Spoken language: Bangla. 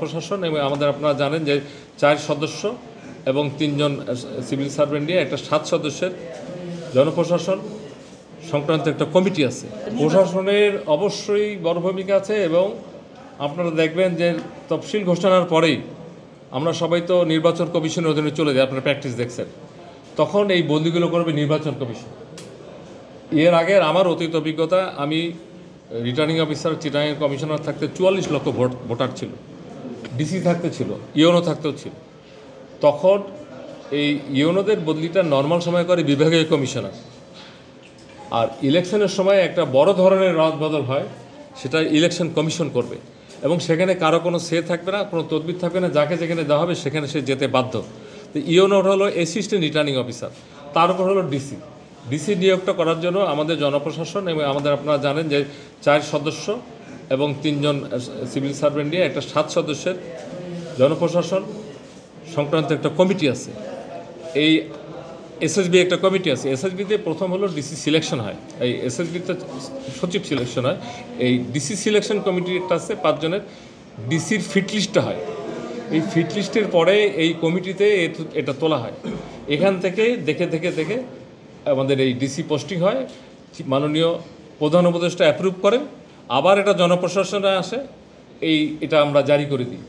প্রশাসন এবং আমাদের আপনারা জানেন যে 4 সদস্য এবং 3 জন সিভিল সার্ভেন্ট নিয়ে একটা 7 সদস্যের জনপ্রশাসন সংক্রান্ত একটা কমিটি আছে। প্রশাসনের অবশ্যই বড় ভূমিকা আছে এবং আপনারা দেখবেন যে তফসিল ঘোষণার পরেই আমরা সবাই তো নির্বাচন কমিশনের অধীনে চলে যাই, আপনারা প্র্যাকটিস দেখছেন, তখন এই বন্দিগুলো করবে নির্বাচন কমিশন। এর আগের আমার অতীত অভিজ্ঞতা, আমি রিটার্নিং অফিসার চিটাগাং কমিশনার থাকতে 44 লক্ষ ভোটার ছিল, ডিসি থাকতে ছিল, ইউনো থাকতেও ছিল। তখন এই ইউনোদের বদলিটা নর্মাল সময় করে বিভাগীয় কমিশনার, আর ইলেকশনের সময় একটা বড় ধরনের রদবদল হয়, সেটা ইলেকশন কমিশন করবে এবং সেখানে কারো কোনো সে থাকবে না, কোনো তদবির থাকবে না, যাকে যেখানে দেওয়া হবে সেখানে সে যেতে বাধ্য। তো ইউনোর হলো অ্যাসিস্ট্যান্ট রিটার্নিং অফিসার, তার উপর হলো ডিসি নিয়োগটা করার জন্য আমাদের জনপ্রশাসন এবং আমাদের আপনারা জানেন যে 4 সদস্য এবং 3 জন সিভিল সার্ভেন্ট নিয়ে একটা 7 সদস্যের জনপ্রশাসন সংক্রান্ত একটা কমিটি আছে। এই এসএসবি একটা কমিটি আছে। এসএসবিতে প্রথম হলো ডিসি সিলেকশন হয়, এই এসএসবিতে সচিব সিলেকশন হয়। এই ডিসি সিলেকশন কমিটিটা আছে 5 জনের, ডিসির ফিটলিস্টটা হয়। এই ফিটলিস্টের পরে এই কমিটিতে এটা তোলা হয়। এখান থেকে দেখে আমাদের এই ডিসি পোস্টিং হয়, মাননীয় প্রধান উপদেষ্টা অ্যাপ্রুভ করেন, আবার এটা জনপ্রশাসনে আসে, এটা আমরা জারি করে দিই।